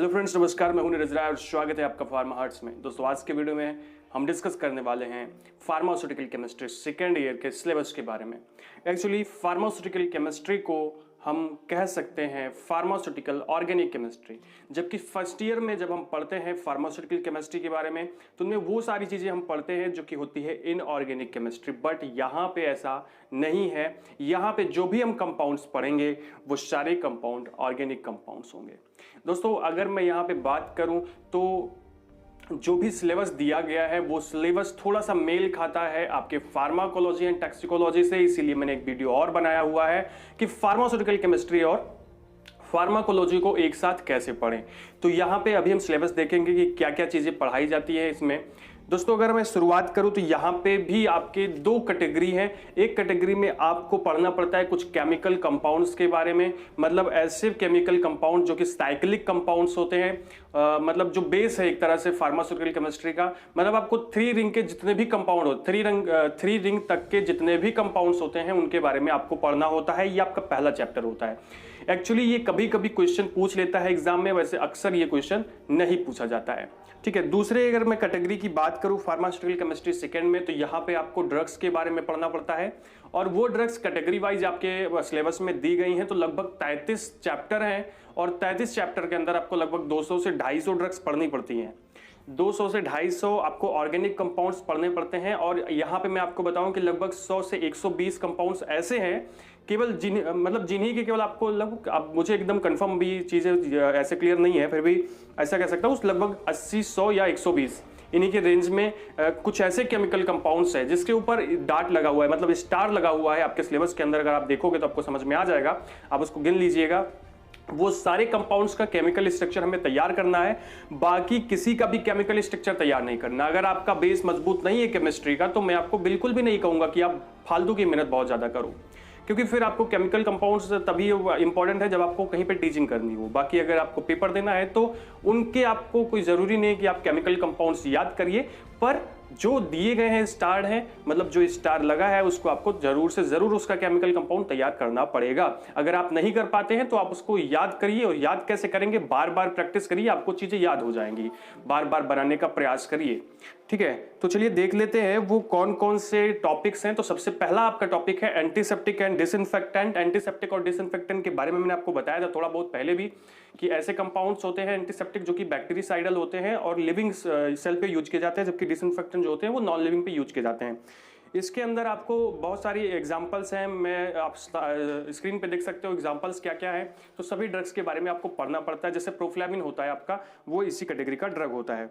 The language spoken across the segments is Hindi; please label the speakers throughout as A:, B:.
A: हेलो फ्रेंड्स, नमस्कार। मैं हूं नीरज राय और स्वागत है आपका फार्मा हार्ट्स में। दोस्तों, आज के वीडियो में हम डिस्कस करने वाले हैं फार्मास्यूटिकल केमिस्ट्री सेकेंड ईयर के सिलेबस के बारे में। एक्चुअली फार्मास्यूटिकल केमिस्ट्री को हम कह सकते हैं फार्मास्यूटिकल ऑर्गेनिक केमिस्ट्री, जबकि फर्स्ट ईयर में जब हम पढ़ते हैं फार्मास्यूटिकल केमिस्ट्री के बारे में तो उनमें वो सारी चीज़ें हम पढ़ते हैं जो कि होती है इनऑर्गेनिक केमिस्ट्री। बट यहाँ पे ऐसा नहीं है। यहाँ पे जो भी हम कंपाउंड्स पढ़ेंगे वो सारे कंपाउंड ऑर्गेनिक कंपाउंड्स होंगे। दोस्तों, अगर मैं यहाँ पे बात करूँ तो जो भी सिलेबस दिया गया है वो सिलेबस थोड़ा सा मेल खाता है आपके फार्माकोलॉजी एंड टॉक्सिकोलॉजी से, इसीलिए मैंने एक वीडियो और बनाया हुआ है कि फार्मास्यूटिकल केमिस्ट्री और फार्माकोलॉजी को एक साथ कैसे पढ़ें। तो यहाँ पे अभी हम सिलेबस देखेंगे कि क्या क्या चीज़ें पढ़ाई जाती है इसमें। दोस्तों, अगर मैं शुरुआत करूं तो यहाँ पे भी आपके दो कैटेगरी हैं। एक कैटेगरी में आपको पढ़ना पड़ता है कुछ केमिकल कंपाउंड्स के बारे में, मतलब ऐसे केमिकल कंपाउंड जो कि साइक्लिक कंपाउंड्स होते हैं। मतलब जो बेस है एक तरह से फार्मास्यूटिकल केमिस्ट्री का, मतलब आपको थ्री रिंग के जितने भी कंपाउंड हो, थ्री रिंग तक के जितने भी कंपाउंड्स होते हैं उनके बारे में आपको पढ़ना होता है। ये आपका पहला चैप्टर होता है। एक्चुअली ये कभी कभी क्वेश्चन पूछ लेता है एग्जाम में, वैसे अक्सर ये क्वेश्चन नहीं पूछा जाता है। ठीक है। दूसरे अगर मैं कैटेगरी की बात करूं फार्मास्यूटिकल केमिस्ट्री सेकेंड में, तो यहाँ पे आपको ड्रग्स के बारे में पढ़ना पड़ता है और वो ड्रग्स कैटेगरी वाइज आपके सिलेबस में दी गई हैं। तो लगभग 33 चैप्टर हैं और 33 चैप्टर के अंदर आपको लगभग 200 से 250 ड्रग्स पढ़नी पड़ती हैं। 200 से 250 आपको ऑर्गेनिक कंपाउंड्स पढ़ने पड़ते हैं और यहाँ पे मैं आपको बताऊं कि लगभग 100 से 120 कंपाउंड्स ऐसे हैं केवल जिन्हीं के केवल आपको लगभग, अब मुझे एकदम कंफर्म भी चीज़ें ऐसे क्लियर नहीं है, फिर भी ऐसा कह सकता हूँ लगभग 80, 100 या 120 इन्हीं के रेंज में कुछ ऐसे केमिकल कंपाउंड्स हैं जिसके ऊपर डाट लगा हुआ है, मतलब स्टार लगा हुआ है आपके सिलेबस के अंदर। अगर आप देखोगे तो आपको समझ में आ जाएगा, आप उसको गिन लीजिएगा। वो सारे कंपाउंड्स का केमिकल स्ट्रक्चर हमें तैयार करना है, बाकी किसी का भी केमिकल स्ट्रक्चर तैयार नहीं करना। अगर आपका बेस मजबूत नहीं है केमिस्ट्री का तो मैं आपको बिल्कुल भी नहीं कहूंगा कि आप फालतू की मेहनत बहुत ज्यादा करो, क्योंकि फिर आपको केमिकल कंपाउंड्स तभी इंपॉर्टेंट है जब आपको कहीं पे टीचिंग करनी हो। बाकी अगर आपको पेपर देना है तो उनके आपको कोई जरूरी नहीं कि आप केमिकल कंपाउंड्स याद करिए, पर जो दिए गए हैं स्टार हैं, मतलब जो स्टार लगा है उसको आपको जरूर से जरूर उसका केमिकल कंपाउंड तैयार करना पड़ेगा। अगर आप नहीं कर पाते हैं तो आप उसको याद करिए, और याद कैसे करेंगे, बार बार प्रैक्टिस करिए, आपको चीजें याद हो जाएंगी। बार बार बनाने का प्रयास करिए। ठीक है, तो चलिए देख लेते हैं वो कौन कौन से टॉपिक्स हैं। तो सबसे पहला आपका टॉपिक है एंटीसेप्टिक एंड डिसइंफेक्टेंट। एंटीसेप्टिक और डिसइंफेक्टेंट के बारे में मैंने आपको बताया था थोड़ा बहुत पहले भी कि ऐसे कंपाउंड्स होते हैं एंटीसेप्टिक जो कि बैक्टीरियासाइडल होते हैं और लिविंग सेल पे यूज किए जाते हैं, जबकि डिसइंफेक्टेंट जो होते हैं वो नॉन लिविंग पे यूज किए जाते हैं। इसके अंदर आपको बहुत सारी एग्जांपल्स हैं, मैं आप स्क्रीन पे देख सकते हो एग्जांपल्स क्या क्या है। तो सभी ड्रग्स के बारे में आपको पढ़ना पड़ता है। जैसे प्रोफ्लैविन होता है आपका, वो इसी कैटेगरी का ड्रग होता है।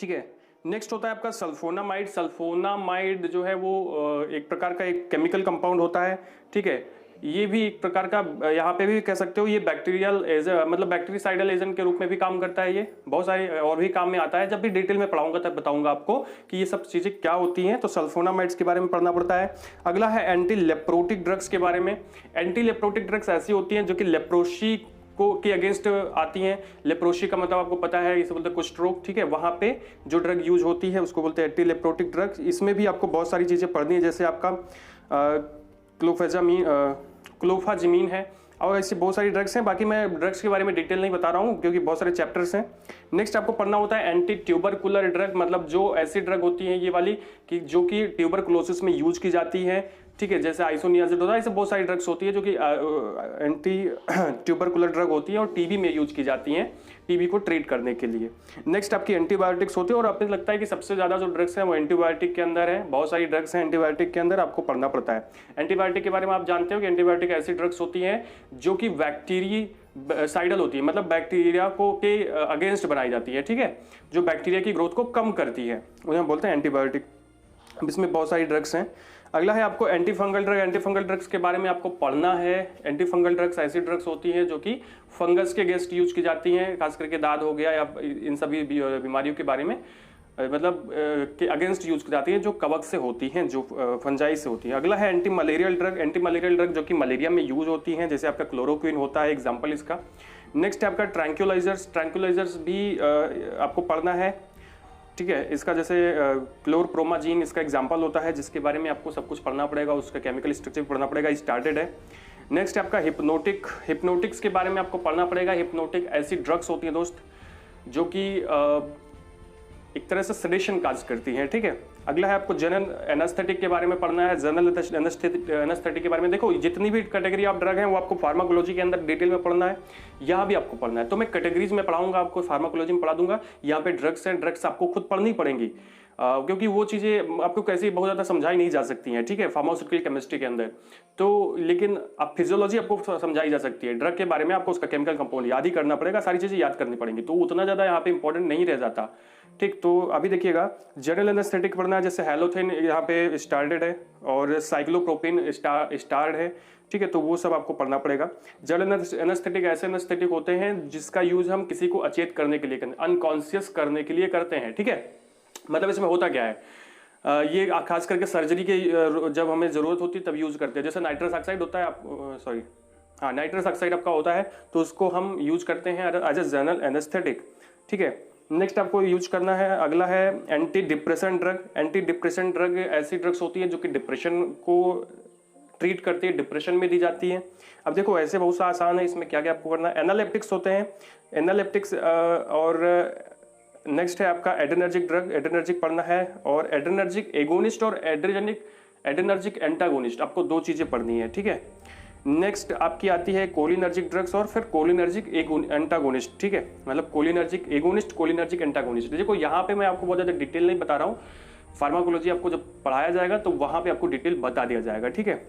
A: ठीक है। नेक्स्ट होता है आपका सल्फोनामाइड। सल्फोनामाइड जो है वो एक प्रकार का एक केमिकल कंपाउंड होता है। ठीक है, ये भी एक प्रकार का, यहाँ पे भी कह सकते हो ये बैक्टीरियल मतलब बैक्टीरियासाइडल एजेंट के रूप में भी काम करता है। ये बहुत सारे और भी काम में आता है, जब भी डिटेल में पढ़ाऊंगा तब बताऊंगा आपको कि ये सब चीजें क्या होती हैं। तो सल्फोनामाइड्स के बारे में पढ़ना पड़ता है। अगला है एंटी लेप्रोटिक ड्रग्स के बारे में। एंटी लेप्रोटिक ड्रग्स ऐसी होती हैं जो कि लेप्रोसी के अगेंस्ट आती हैं। लेप्रोसी का मतलब आपको पता है, इसे बोलते हैं कुष्ठ रोग। ठीक है, वहां पे जो ड्रग यूज होती है उसको बोलते हैं एंटी लेप्रोटिक ड्रग्स। इसमें भी आपको बहुत सारी चीजें पढ़नी है, जैसे आपका क्लोफाजिमीन है और ऐसी बहुत सारी ड्रग्स हैं। बाकी मैं ड्रग्स के बारे में डिटेल नहीं बता रहा हूँ क्योंकि बहुत सारे चैप्टर्स हैं। नेक्स्ट आपको पढ़ना होता है एंटी ट्यूबरकुलर ड्रग, मतलब जो ऐसी ड्रग होती है ये वाली कि जो कि ट्यूबरकुलोसिस में यूज की जाती है। ठीक है, जैसे आइसोनियाजिड होता है, ऐसे बहुत सारी ड्रग्स होती है जो कि एंटी ट्यूबरकुलर ड्रग होती है और टीबी में यूज की जाती हैं, टीबी को ट्रीट करने के लिए। नेक्स्ट आपकी एंटीबायोटिक्स होती है और आपको लगता है कि सबसे ज्यादा जो ड्रग्स हैं वो एंटीबायोटिक के अंदर है। बहुत सारी ड्रग्स हैं एंटीबायोटिक के अंदर, आपको पढ़ना पड़ता है। एंटीबायोटिक के बारे में आप जानते हो कि एंटीबायोटिक ऐसी ड्रग्स होती हैं जो कि बैक्टीरियासाइडल होती है, मतलब बैक्टीरिया को के अगेंस्ट बनाई जाती है। ठीक है, जो बैक्टीरिया की ग्रोथ को कम करती है उन्हें बोलते हैं एंटीबायोटिक। इसमें बहुत सारी ड्रग्स हैं। अगला है आपको anti fungal drug. Anti fungal drugs के बारे में आपको पढ़ना है। एंटी फंगल ड्रग्स ऐसी ड्रग्स होती हैं जो कि फंगस के अगेंस्ट यूज की जाती हैं, खास करके दाद हो गया या इन सभी बीमारियों के बारे में, मतलब के अगेंस्ट यूज की जाती हैं, जो कवक से होती हैं, जो फंजाई से होती हैं। अगला है anti malarial drug. Anti malarial drug जो कि मलेरिया में यूज होती हैं, जैसे आपका क्लोरोक्विन होता है एग्जाम्पल इसका। नेक्स्ट है आपका ट्रैंक्युलाइजर्स। ट्रैंक्युलाइजर्स भी आपको पढ़ना है। ठीक है, इसका जैसे क्लोरप्रोमाजीन इसका एग्जांपल होता है, जिसके बारे में आपको सब कुछ पढ़ना पड़ेगा, उसका केमिकल स्ट्रक्चर पढ़ना पड़ेगा। स्टार्टेड है। नेक्स्ट है आपका हिप्नोटिक्स के बारे में आपको पढ़ना पड़ेगा। हिप्नोटिक ऐसी ड्रग्स होती हैं दोस्त जो कि एक तरह से सेडेशन काज करती हैं, ठीक है। अगला है आपको जनरल एनेस्थेटिक के बारे में पढ़ना है। जनरल एनेस्थेटिक के बारे में देखो, जितनी भी कैटेगरी ऑफ ड्रग हैं वो आपको फार्माकोलॉजी के अंदर डिटेल में पढ़ना है, यहाँ भी आपको पढ़ना है। तो मैं कैटेगरीज में पढ़ाऊंगा, आपको फार्माकोलॉजी में पढ़ा दूंगा। यहाँ पे ड्रग्स हैं, ड्रग्स आपको खुद पढ़नी पड़ेंगी, क्योंकि वो चीज़ें आपको कैसे बहुत ज़्यादा समझाई नहीं जा सकती हैं, ठीक है, फार्मास्यूटिकल केमिस्ट्री के अंदर। तो लेकिन अब फिजियोलॉजी आपको समझाई जा सकती है। ड्रग के बारे में आपको उसका केमिकल कंपाउंड याद ही करना पड़ेगा, सारी चीज़ें याद करनी पड़ेंगी, तो उतना ज़्यादा यहाँ पे इंपॉर्टेंट नहीं रह जाता, ठीक। तो अभी देखिएगा, जनरल एनेस्थेटिक पढ़ना है, जैसे हैलोथेन यहाँ पे स्टार्टेड है और साइक्लोप्रोपिन स्टार्ड है, ठीक है, तो वो सब आपको पढ़ना पड़ेगा। जनरल एनेस्थेटिक ऐसे एनेस्थेटिक होते हैं जिसका यूज हम किसी को अचेत करने के लिए, अनकॉन्शियस करने के लिए करते हैं, ठीक है। मतलब इसमें होता क्या है, ये खास करके सर्जरी के जब हमें जरूरत होती है तब यूज करते हैं। जैसे नाइट्रस ऑक्साइड होता है, नाइट्रस ऑक्साइड आपका होता है, तो उसको हम यूज करते हैं एज ए जनरल एनेस्थेटिक, ठीक है। नेक्स्ट आपको यूज करना है, अगला है anti depression drug. Anti depression drug ऐसी ड्रग्स होती है जो कि डिप्रेशन को ट्रीट करती है, डिप्रेशन में दी जाती है। अब देखो ऐसे बहुत सा आसान है, इसमें क्या क्या आपको करना है। एनालिप्टिक्स होते हैं, एनालिप्टिक्स, और नेक्स्ट है आपका एड्रेनर्जिक ड्रग, एड्रेनर्जिक पढ़ना है, और एड्रेनर्जिक एगोनिस्ट और एड्रेनर्जिक एंटागोनिस्ट, आपको दो चीजें पढ़नी है, ठीक है। नेक्स्ट आपकी आती है कोलिनर्जिक ड्रग्स और फिर कोलिनर्जिक एंटागोनिस्ट, ठीक है, मतलब कोलिनर्जिक एगोनिस्ट, कोलिनर्जिक एंटागोनिस्ट। देखो यहाँ पे मैं आपको बहुत ज़्यादा डिटेल नहीं बता रहा हूँ, फार्माकोलॉजी आपको जब पढ़ाया जाएगा तो वहाँ पे आपको डिटेल बता दिया जाएगा, ठीक है।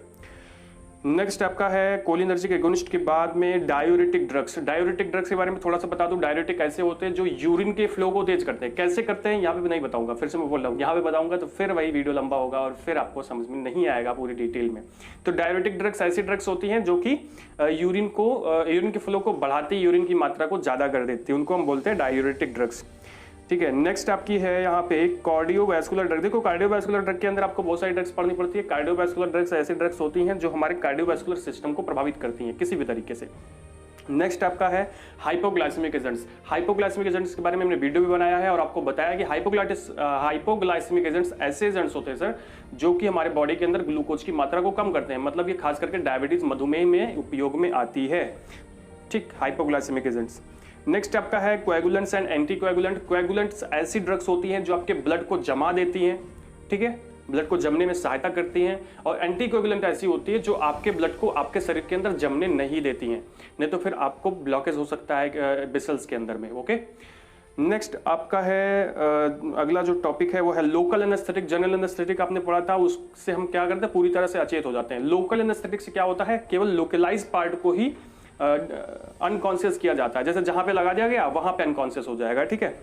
A: नेक्स्ट आपका है कोलिनर्जिक एगोनिस्ट के बाद में डायूरेटिक ड्रग्स। डायूरेटिक ड्रग्स के बारे में थोड़ा सा बता दूं। डायूरेटिक ऐसे होते हैं जो यूरिन के फ्लो को तेज करते हैं। कैसे करते हैं यहाँ पे भी नहीं बताऊंगा, फिर से मैं बोल रहा हूँ, यहाँ पे बताऊंगा तो फिर वही वीडियो लंबा होगा और फिर आपको समझ में नहीं आएगा पूरी डिटेल में। तो डायूरेटिक ड्रग्स ऐसी ड्रग्स होती हैं जो कि यूरिन के फ्लो को बढ़ाती, यूरिन की मात्रा को ज्यादा कर देती है, उनको हम बोलते हैं डायूरेटिक ड्रग्स, ठीक है। नेक्स्ट आपकी है यहाँ पे कार्डियोवैस्कुलर ड्रग। देखो कार्डियोवैस्कुलर ड्रग के अंदर आपको बहुत सारी ड्रग्स पढ़नी पड़ती है। कार्डियोवैस्कुलर ड्रग्स ऐसी ड्रग्स होती हैं जो हमारे कार्डियोवैस्कुलर सिस्टम को प्रभावित करती हैं किसी भी तरीके से। नेक्स्ट आपका है हाइपोग्लाइसेमिक एजेंट्स। हाइपोग्लाइसेमिक एजेंट्स के बारे में हमने वीडियो भी बनाया है और आपको बताया कि हाइपोग्लाइसेमिक एजेंट्स ऐसे एजेंट्स होते हैं सर जो कि हमारे बॉडी के अंदर ग्लूकोज की मात्रा को कम करते हैं, मतलब ये खास करके डायबिटीज, मधुमेह में उपयोग में आती है, ठीक, हाइपोग्लाइसेमिक एजेंट्स। नेक्स्ट आपका है coagulants and anti coagulant. Coagulants ऐसी ड्रग्स होती हैं जो आपके ब्लड को जमा देती हैं, ठीक है, ब्लड को जमने में सहायता करती हैं। और एंटी कोएगुलेंट ऐसी होती है जो आपके ब्लड को आपके शरीर के अंदर जमने नहीं देती हैं, नहीं तो फिर आपको ब्लॉकेज हो सकता है वेसल्स के अंदर में, ओके। नेक्स्ट आपका है अगला जो टॉपिक है वो है लोकल एनेस्थेटिक। जनरल एनेस्थेटिक आपने पढ़ा था, उससे हम क्या करते हैं, पूरी तरह से अचेत हो जाते हैं। लोकल एनेस्थेटिक से क्या होता है, केवल लोकलाइज पार्ट को ही अनकॉन्शियस किया जाता है, जैसे जहां पे लगा दिया गया वहां पे अनकॉन्शियस हो जाएगा, ठीक है।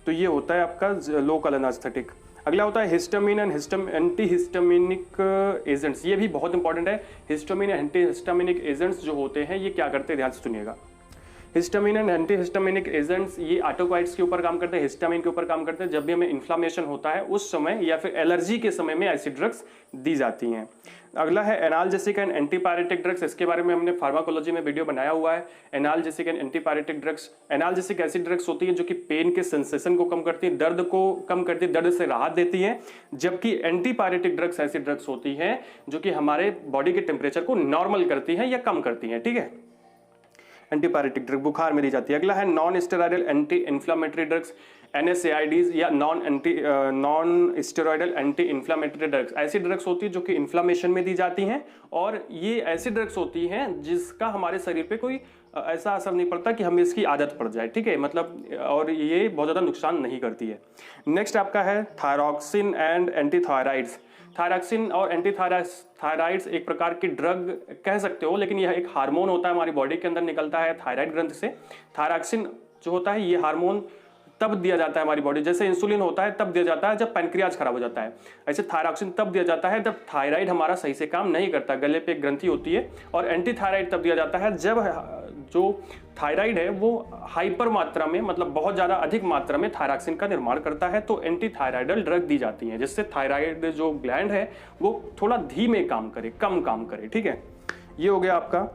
A: तो ये होता है आपका लोकल एनेस्थेटिक। अगला होता है histamine and anti histaminic agents. ये भी बहुत इंपॉर्टेंट है। हिस्टामिन एंटी हिस्टामिनिक एजेंट्स जो होते हैं ये क्या करते हैं, ध्यान से सुनिएगा। Histamine and anti histaminic agents ये ऑटोकाइड्स के ऊपर काम करते हैं, हिस्टामिन के ऊपर काम करते हैं। जब भी हमें इन्फ्लामेशन होता है उस समय या फिर एलर्जी के समय में ऐसी ड्रग्स दी जाती हैं। अगला है एनाल्जेसिक एंड एंटीपायरेटिक ड्रग्स। इसके बारे में हमने फार्माकोलॉजी में वीडियो बनाया हुआ है। Analgesic and antipyretic drugs, analgesic ऐसी ड्रग्स होती है जो कि पेन के सेंसेशन को कम करती है, दर्द को कम करती है, दर्द से राहत देती है। जबकि एंटीपायरेटिक ड्रग्स ऐसी ड्रग्स होती हैं जो कि हमारे बॉडी के टेम्परेचर को नॉर्मल करती हैं या कम करती हैं, ठीक है। एंटीपायरेटिक ड्रग बुखार में दी जाती है। अगला है non steroidal anti inflammatory drugs, NSAIDs या non steroidal anti inflammatory drugs. ऐसी ड्रग्स होती है जो कि इन्फ्लामेशन में दी जाती हैं और ये ऐसी ड्रग्स होती हैं जिसका हमारे शरीर पे कोई ऐसा असर नहीं पड़ता कि हमें इसकी आदत पड़ जाए, ठीक है, मतलब, और ये बहुत ज़्यादा नुकसान नहीं करती है। नेक्स्ट आपका है थायरॉक्सिन एंड एंटीथायराइड्स। थायरॉक्सिन और एंटीथायराइड्स एक प्रकार की ड्रग कह सकते हो, लेकिन यह एक हार्मोन होता है, हमारी बॉडी के अंदर निकलता है थायराइड ग्रंथि से। थायरॉक्सिन जो होता है ये हार्मोन तब दिया जाता है हमारी बॉडी, जैसे इंसुलिन होता है तब दिया जाता है जब पैनक्रियाज खराब हो जाता है, ऐसे थायरॉक्सिन तब दिया जाता है जब थायराइड हमारा सही से काम नहीं करता, गले पे एक ग्रंथि होती है। और एंटी थायराइड तब दिया जाता है जब जो थायराइड है वो हाइपर मात्रा में, मतलब बहुत ज्यादा अधिक मात्रा में थायरॉक्सिन का निर्माण करता है, तो एंटी थायराइडल ड्रग दी जाती है जिससे थायराइड जो ग्लैंड है वो थोड़ा धीमे काम करे, कम काम करे, ठीक है। ये हो गया आपका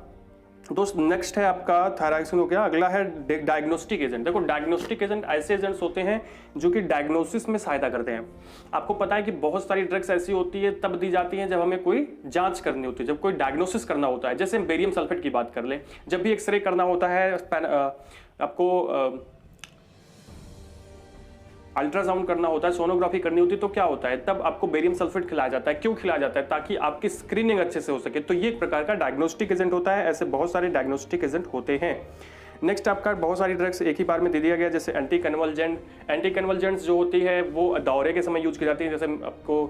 A: दोस्त नेक्स्ट है आपका थायरॉक्सिन हो गया। अगला है डायग्नोस्टिक एजेंट। देखो डायग्नोस्टिक एजेंट ऐसे एजेंट्स होते हैं जो कि डायग्नोसिस में सहायता करते हैं। आपको पता है कि बहुत सारी ड्रग्स ऐसी होती है तब दी जाती हैं जब हमें कोई जांच करनी होती है, जब कोई डायग्नोसिस करना होता है। जैसे हम बेरियम सल्फेट की बात कर लें, जब भी एक्सरे करना होता है, आपको अल्ट्रासाउंड करना होता है, सोनोग्राफी करनी होती है, तो क्या होता है तब आपको बेरियम सल्फेट खिलाया जाता है। क्यों खिलाया जाता है? ताकि आपकी स्क्रीनिंग अच्छे से हो सके। तो ये एक प्रकार का डायग्नोस्टिक एजेंट होता है। ऐसे बहुत सारे डायग्नोस्टिक एजेंट होते हैं। नेक्स्ट आपका बहुत सारी ड्रग्स एक ही बार में दे दिया गया, जैसे एंटी कन्वल्जेंट। एंटी कन्वल्जेंट्स जो होती है वो दौरे के समय यूज की जाती है। जैसे आपको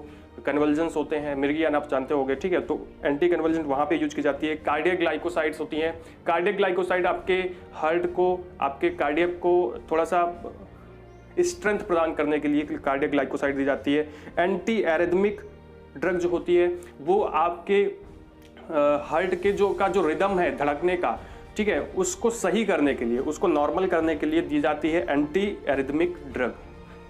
A: कन्वल्जेंट्स होते हैं, मिर्गियान आप जानते होंगे, ठीक है, तो एंटी कन्वल्जेंट वहां पे यूज की जाती है। कार्डियक ग्लाइकोसाइड्स होती हैं। कार्डियक ग्लाइकोसाइड आपके हार्ट को, आपके कार्डियक को थोड़ा सा स्ट्रेंथ प्रदान करने के लिए कार्डियक ग्लाइकोसाइड दी जाती है। एंटी एरिथमिक ड्रग जो होती है वो आपके हार्ट के जो रिदम है धड़कने का, ठीक है, उसको सही करने के लिए, उसको नॉर्मल करने के लिए दी जाती है एंटी एरिथमिक ड्रग,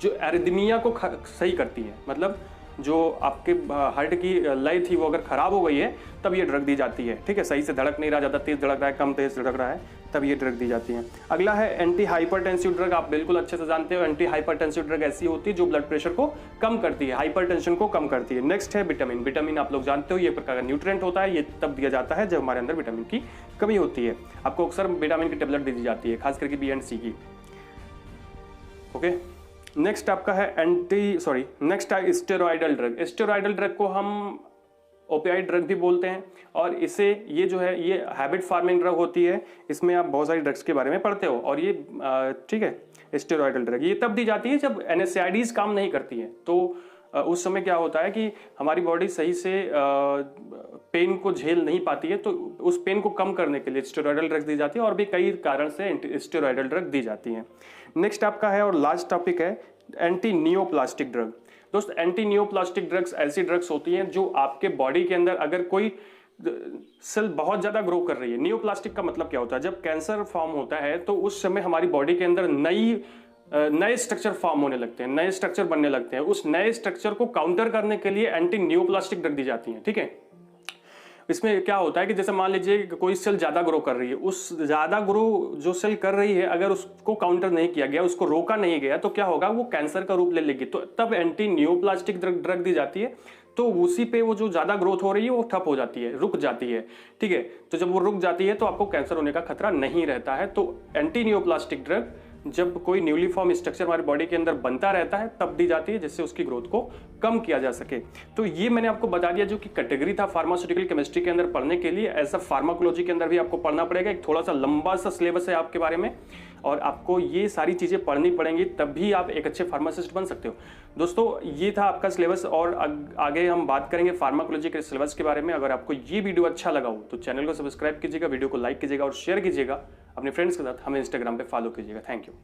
A: जो एरिथमिया को सही करती है। मतलब जो आपके हार्ट की लय थी वो अगर खराब हो गई है तब ये ड्रग दी जाती है, ठीक है, सही से धड़क नहीं रहा, ज़्यादा तेज धड़क रहा है, कम तेज धड़क रहा है, तब ये ड्रग दी जाती है। अगला है एंटी हाइपरटेंसिव ड्रग। आप बिल्कुल अच्छे से जानते हो एंटी हाइपरटेंसिव ड्रग ऐसी होती है जो ब्लड प्रेशर को कम करती है, हाइपरटेंशन को कम करती है। नेक्स्ट है विटामिन। विटामिन आप लोग जानते हो ये प्रकार का न्यूट्रिएंट होता है। ये तब दिया जाता है जब हमारे अंदर विटामिन की कमी होती है। आपको अक्सर विटामिन की टेबलेट दी जाती है, खास करके बी एंड सी की। ओके, नेक्स्ट आपका है नेक्स्ट है स्टेरॉयडल ड्रग। स्टेरॉयडल ड्रग को हम ओपियाइड ड्रग भी बोलते हैं और इसे ये जो है ये हैबिट फार्मिंग ड्रग होती है। इसमें आप बहुत सारी ड्रग्स के बारे में पढ़ते हो और ये ठीक है स्टेरॉयडल ड्रग ये तब दी जाती है जब NSAIDs काम नहीं करती है। तो उस समय क्या होता है कि हमारी बॉडी सही से पेन को झेल नहीं पाती है, तो उस पेन को कम करने के लिए स्टेरॉयडल ड्रग्स दी जाती है और भी कई कारण से स्टेरॉयडल ड्रग दी जाती है। नेक्स्ट आपका है और लास्ट टॉपिक है एंटी नियोप्लास्टिक ड्रग। दोस्त एंटी नियोप्लास्टिक ड्रग्स ऐसी ड्रग्स होती हैं जो आपके बॉडी के अंदर अगर कोई सेल बहुत ज्यादा ग्रो कर रही है। नियोप्लास्टिक का मतलब क्या होता है? जब कैंसर फॉर्म होता है तो उस समय हमारी बॉडी के अंदर नए स्ट्रक्चर फॉर्म होने लगते हैं, नए स्ट्रक्चर बनने लगते हैं। उस नए स्ट्रक्चर को काउंटर करने के लिए एंटी नियोप्लास्टिक ड्रग दी जाती है, ठीक है। इसमें क्या होता है कि जैसे मान लीजिए कोई सेल ज्यादा ग्रो कर रही है, उस ज्यादा ग्रो जो सेल कर रही है अगर उसको काउंटर नहीं किया गया, उसको रोका नहीं गया, तो क्या होगा, वो कैंसर का रूप ले लेगी। तो तब एंटी नियोप्लास्टिक ड्रग दी जाती है। तो उसी पे वो जो ज्यादा ग्रोथ हो रही है वो ठप हो जाती है, रुक जाती है, ठीक है। तो जब वो रुक जाती है तो आपको कैंसर होने का खतरा नहीं रहता है। तो एंटी नियोप्लास्टिक ड्रग जब कोई न्यूली फॉर्म स्ट्रक्चर हमारी बॉडी के अंदर बनता रहता है तब दी जाती है, जिससे उसकी ग्रोथ को कम किया जा सके। तो ये मैंने आपको बता दिया जो कि कैटेगरी था फार्मास्यूटिकल केमिस्ट्री के अंदर पढ़ने के लिए। ऐसा फार्माकोलॉजी के अंदर भी आपको पढ़ना पड़ेगा। एक थोड़ा सा लंबा सा सिलेबस है आपके बारे में और आपको ये सारी चीजें पढ़नी पड़ेंगी, तब भी आप एक अच्छे फार्मासिस्ट बन सकते हो। दोस्तों ये था आपका सिलेबस और आगे हम बात करेंगे फार्माकोलॉजी के सिलेबस के बारे में। अगर आपको ये वीडियो अच्छा लगा हो तो चैनल को सब्सक्राइब कीजिएगा, वीडियो को लाइक कीजिएगा और शेयर कीजिएगा अपने फ्रेंड्स के साथ। हमें इंस्टाग्राम पे फॉलो कीजिएगा। Thank you.